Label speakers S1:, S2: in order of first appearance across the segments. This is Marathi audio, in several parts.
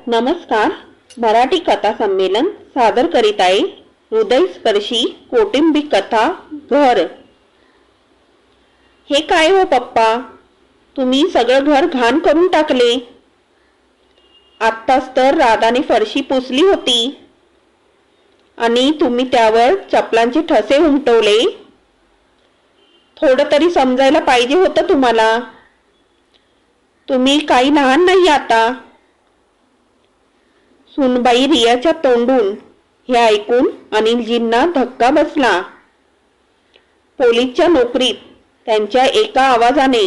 S1: नमस्कार. मराठी कथा संमेलन सादर करीत आहे हृदयस्पर्शी कौटुंबिक कथा घर. हे काय हो पप्पा, तुम्ही सगळं घर घाण करून टाकले. आत्ताच तर राधाने फरशी पुसली होती आणि तुम्ही त्यावर चपलांचे ठसे उमटवले. थोडं तरी समजायला पाहिजे होतं तुम्हाला. तुम्ही काही लहान नाही आता. सुनबाई रियाच्या तोंडून हे ऐकून अनिलजींना धक्का बसला. पोलीसच्या नोकरीत त्यांच्या एका आवाजाने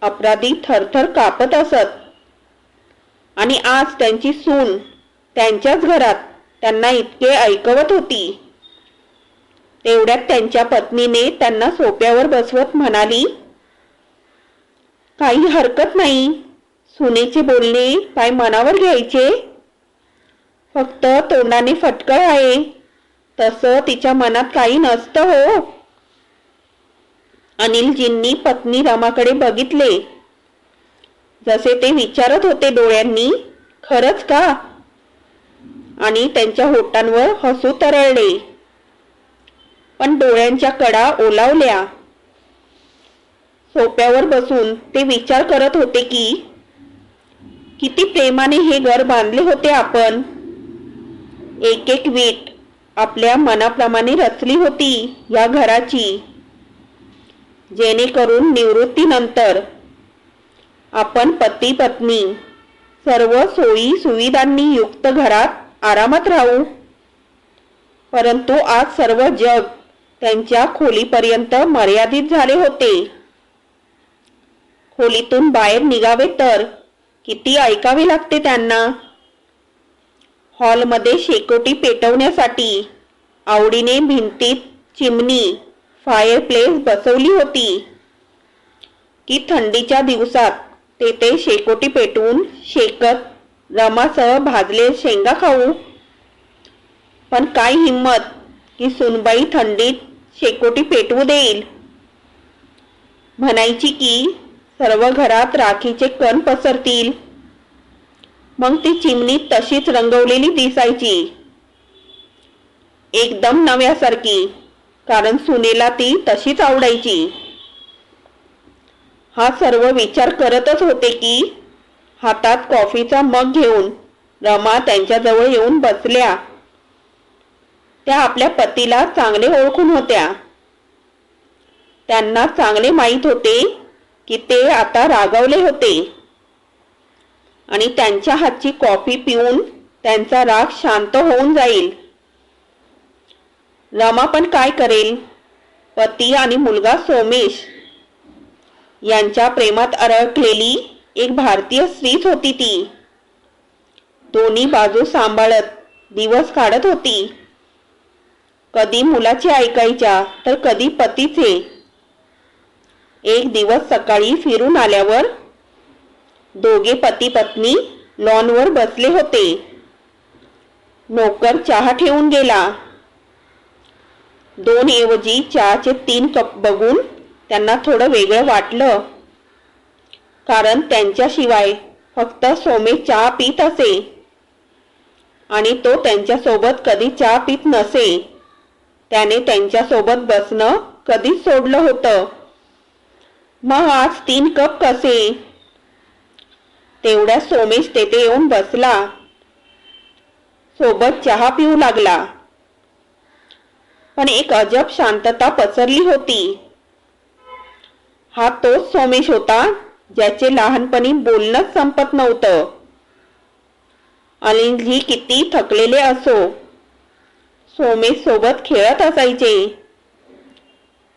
S1: अपराधी थरथर कापत असत आणि आज त्यांची सून त्यांच्याच घरात त्यांना इतके ऐकवत होती. तेवढ्यात त्यांच्या पत्नीने त्यांना सोप्यावर बसवत म्हणाली, काही हरकत नाही, सुनेचे बोलणे काय मनावर घ्यायचे. फक्त तोंडाने फटकळ आहे, तसं तिच्या मनात काही नसतं हो. अनिलजींनी पत्नी रमाकडे बघितले, जसे ते विचारत होते डोळ्यांनी, खरंच का? आणि त्यांच्या होठांवर हसू तरळले, पण डोळ्यांच्या कडा ओलावल्या. सोप्यावर बसून ते विचार करत होते की किती प्रेमाने हे घर बांधले होते आपण. एक एक वीट आपल्या मनाप्रमाणे रचली होती या घराची, जेणेकरून निवृत्तीनंतर आपण पती पत्नी सर्व सोयी सुविधांनी युक्त घरात आरामात राहू. परंतु आज सर्व जग त्यांच्या खोलीपर्यंत मर्यादित झाले होते. खोलीतून बाहेर निघावे तर किती ऐकावे लागते त्यांना. हॉलमध्ये शेकोटी पेटवण्यासाठी आवडीने भिंतीत चिमणी फायरप्लेस बसवली होती की थंडीच्या दिवसात तेथे शेकोटी पेटवून शेकत रमासह भाजले शेंगा खाऊ. पण काय हिम्मत की सुनबाई थंडीत शेकोटी पेटवू देईल. म्हणायची की सर्व घरात राखीचे कण पसरतील. मग ती चिमणी तशीच रंगवलेली दिसायची, एकदम नव्यासारखी, कारण सुनेला ती तशीच आवडायची. हा सर्व विचार करतच होते की हातात कॉफीचा मग घेऊन रमा त्यांच्याजवळ येऊन बसल्या. त्या आपल्या पतीला चांगले ओळखून होत्या. त्यांना चांगले माहीत होते की ते आता रागावले होते आणि त्यांच्या हातची कॉफी पिऊन त्यांचा राग शांत होऊन जाईल. रमा पण काय करेल, पती आणि मुलगा सोमेश यांच्या प्रेमात अडकलेली एक भारतीय स्त्रीच होती ती. दोन्ही बाजू सांभाळत दिवस काढत होती. कधी मुलाचे ऐकायच्या तर कधी पतीचे. एक दिवस सकाळी फिरून आल्यावर दोघे पती पत्नी लॉनवर बसले होते. नोकर चहा ठेवून गेला. 2 ऐवजी चहाचे 3 कप बघून त्यांना थोडं वेगळं वाटलं, कारण त्यांच्याशिवाय फक्त सोमेश चहा पीत असे आणि तो त्यांच्यासोबत कधी चहा पीत नसे. त्याने त्यांच्यासोबत बसणं कधीच सोडलं होतं. मग आज 3 कप कसे? तेवढ्या सोमेश तेथे येऊन बसला, सोबत चहा पिऊ लागला. पण एक अजब शांतता पसरली होती. हा तोच सोमेश होता ज्याचे लहानपणी बोलणंच संपत नव्हतं. अनिलजी किती थकलेले असो, सोमेश सोबत खेळत असायचे.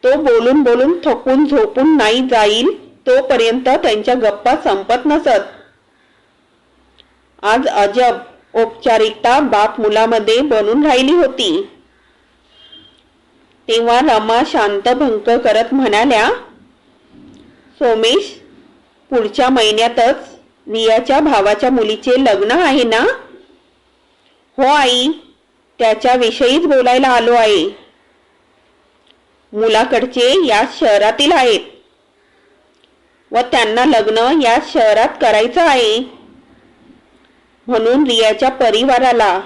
S1: तो बोलून बोलून थकून झोपून नाही जाईल तोपर्यंत त्यांच्या गप्पा संपत नसत. आज अजब औपचारिकता बाप मुलामध्ये बनून राहिली होती. तेव्हा रमा शांत भंक करत म्हणाल्या, सोमेश, पुढच्या महिन्यातच रियाच्या भावाच्या मुलीचे लग्न आहे ना? हो आई, त्याच्याविषयीच बोलायला आलो आहे. मुलाकडचे या शहरातील आहेत व त्यांना लग्न या शहरात करायचं आहे. म्हणून रियाच्या परिवाराला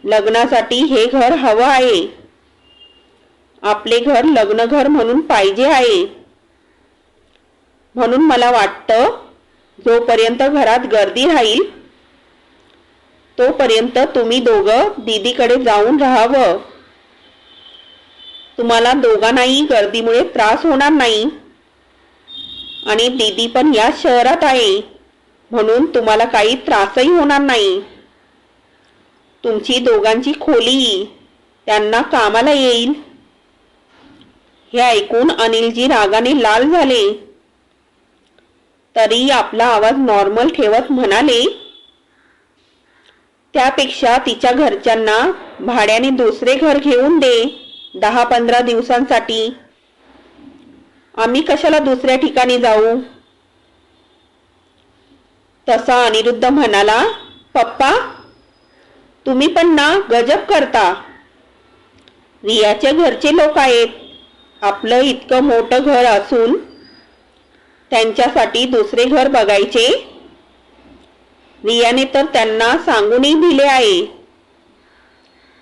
S1: लग्नासाठी हे घर हवं आहे. आपले घर लग्नघर म्हणून पाहिजे आहे. म्हणून मला वाटतं जोपर्यंत घरात गर्दी राहील तोपर्यंत तुम्ही दोघं दीदीकडे जाऊन राहावं. तुम्हाला दोघांनाही गर्दीमुळे त्रास होणार नाही आणि दीदी पण या शहरात आहे म्हणून तुम्हाला काही त्रासही होणार नाही. तुमची दोघांची खोली त्यांना कामाला येईल. हे ऐकून अनिलजी रागाने लाल झाले. तरी आपला आवाज नॉर्मल ठेवत म्हणाले, त्यापेक्षा तिच्या घरच्यांना भाड्याने दुसरे घर घेऊन दे 10-15 दिवसांसाठी. आम्ही कशाला दुसऱ्या ठिकाणी जाऊ. तसा अनिरुद्ध म्हणाला, पप्पा तुम्ही पण ना गजब करता. रियाच्या घरचे लोक आहेत. आपलं इतकं मोठं घर असून त्यांच्यासाठी दुसरे घर बघायचे. रियाने तर त्यांना सांगूनही दिले आहे.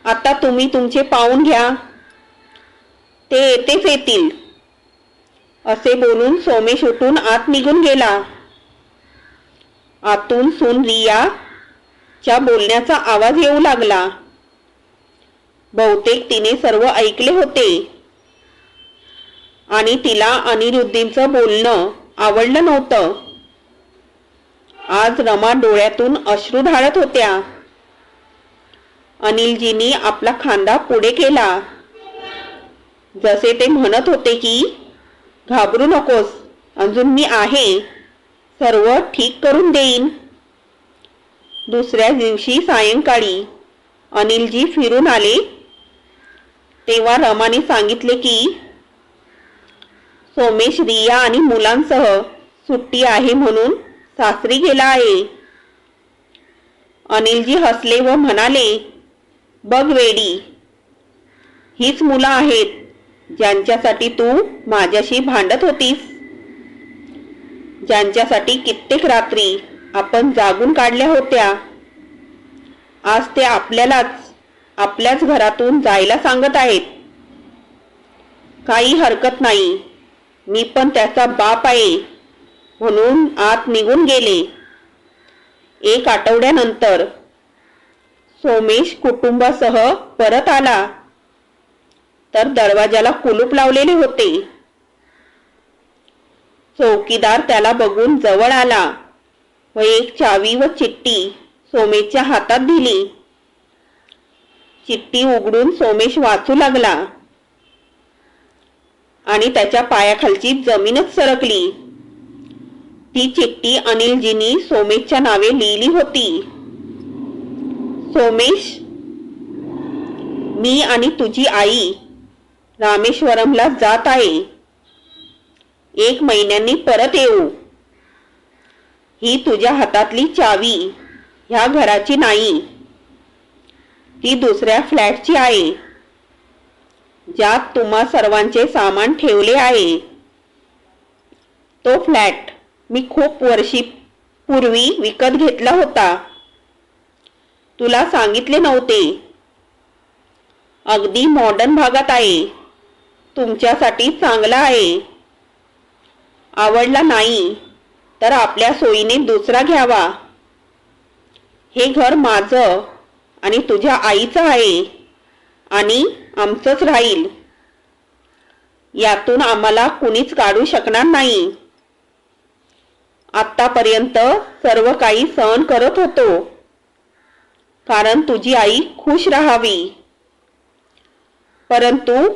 S1: आता तुम्ही तुमचे पाहून घ्या, ते येतेच येतील. असे बोलून सोमेश उठून आत निघून गेला. आतून सून रियाच्या बोलण्याचा आवाज येऊ लागला. बहुतेक तिने सर्व ऐकले होते आणि तिला अनिरुद्धींचं बोलणं आवडलं नव्हतं. आज रमा डोळ्यातून अश्रू ढाळत होत्या. अनिलजींनी आपला खांदा पुढे केला, जसे ते म्हणत होते की घाबरू नकोस, अजून मी आहे, सर्व ठीक करून देईन. दुसऱ्या दिवशी सायंकाळी अनिलजी फिरून आले तेव्हा रमाने सांगितले की सोमेश रिया आणि मुलांसह सुट्टी आहे म्हणून सासरी गेला आहे. अनिलजी हसले व म्हणाले, बघ वेडी, हीच मुलं आहेत ज्यांच्यासाठी तू माझ्याशी भांडत होतीस, ज्यांच्यासाठी कित्येक रात्री आपण जागून काढल्या होत्या. आज ते आपल्याच घरातून जायला सांगत आहेत. काही हरकत नाही, मी पण त्याचा बाप आहे म्हणून आत निघून गेले. 1 आठवड्यानंतर सोमेश कुटुंबासह परत आला तर दरवाजाला कुलूप लावलेले होते. चौकीदार त्याला बघून जवळ आला व एक चावी व चिठ्ठी सोमेशच्या हातात दिली. चिठ्ठी उघडून सोमेश वाचू लागला आणि त्याच्या पायाखालची जमीनच सरकली. ती चिठ्ठी अनिलजींनी सोमेशच्या नावे लिहिली होती. सोमेश, मी आणि तुझी आई रामेश्वरमला जात आहे. 1 महिन्यांनी परत येऊ. ही तुझ्या हातातली चावी ह्या घराची नाही, ती दुसऱ्या फ्लॅटची आहे ज्यात तुम्हा सर्वांचे सामान ठेवले आहे. तो फ्लॅट मी खूप वर्षी पूर्वी विकत घेतला होता. तुला सांगितले नव्हते. अगदी मॉडर्न भागात आहे. तुमच्यासाठी चांगला आहे. आवडला नाही तर आपल्या सोयीने दुसरा घ्यावा. हे घर माझं आणि तुझ्या आईचं आहे आणि आमचंच राहील. यातून आम्हाला कुणीच काढू शकणार नाही. आतापर्यंत सर्व काही सहन करत होतो कारण तुझी आई खुश राहावी, परंतु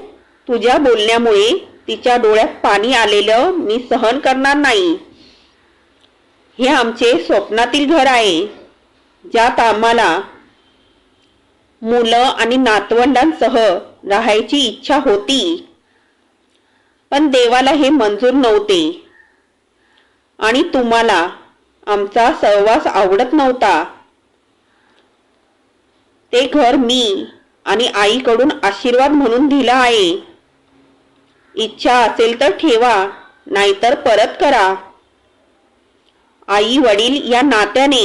S1: तुझ्या बोलण्यामुळे तिच्या डोळ्यात पाणी आलेलं मी सहन करणार नाही. हे आमचे स्वप्नातील घर आहे ज्यात आम्हाला मुलं आणि नातवंडांसह राहायची इच्छा होती, पण देवाला हे मंजूर नव्हते आणि तुम्हाला आमचा सहवास आवडत नव्हता. ते घर मी आणि आईकडून आशीर्वाद म्हणून दिला आहे. इच्छा असेल तर ठेवा, नाहीतर परत करा. आई वडील या नात्याने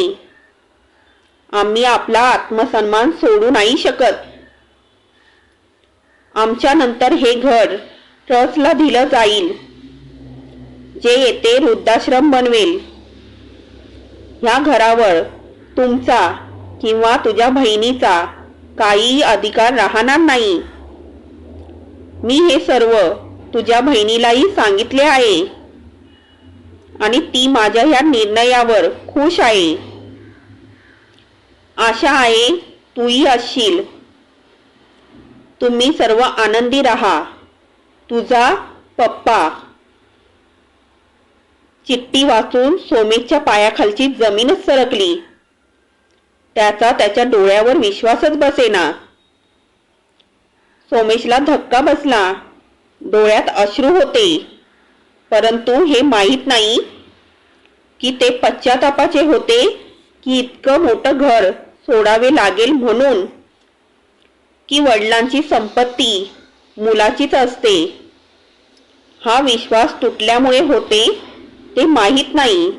S1: आम्ही आपला आत्मसन्मान सोडू नाही शकत. आमच्या नंतर हे घर ट्रस्टला दिलं जाईल, जे येथे वृद्धाश्रम बनवेल. ह्या घरावर तुमचा किंवा तुझ्या बहिणीचा काही अधिकार राहणार नाही. मी हे सर्व तुझ्या बहिणीलाही सांगितले आहे आणि ती माझ्या ह्या निर्णयावर खुश आहे. आशा आहे तूही असशील. तुम्ही सर्व आनंदी राहा. तुझा पप्पा. चिठ्ठी वाचून सोमेशच्या पायाखालची जमीनच सरकली. त्याचा त्याच्या डोळ्यावर विश्वासच बसेना. सोमेशला धक्का बसला. डोळ्यात अश्रू होते, परंतु हे माहीत नाही की ते पश्चातापाचे होते की इतकं मोठं घर सोडावे लागेल म्हणून, की वडिलांची संपत्ती मुलाचीच असते. हा विश्वास तुटल्यामुळे होते ते माहीत नाही.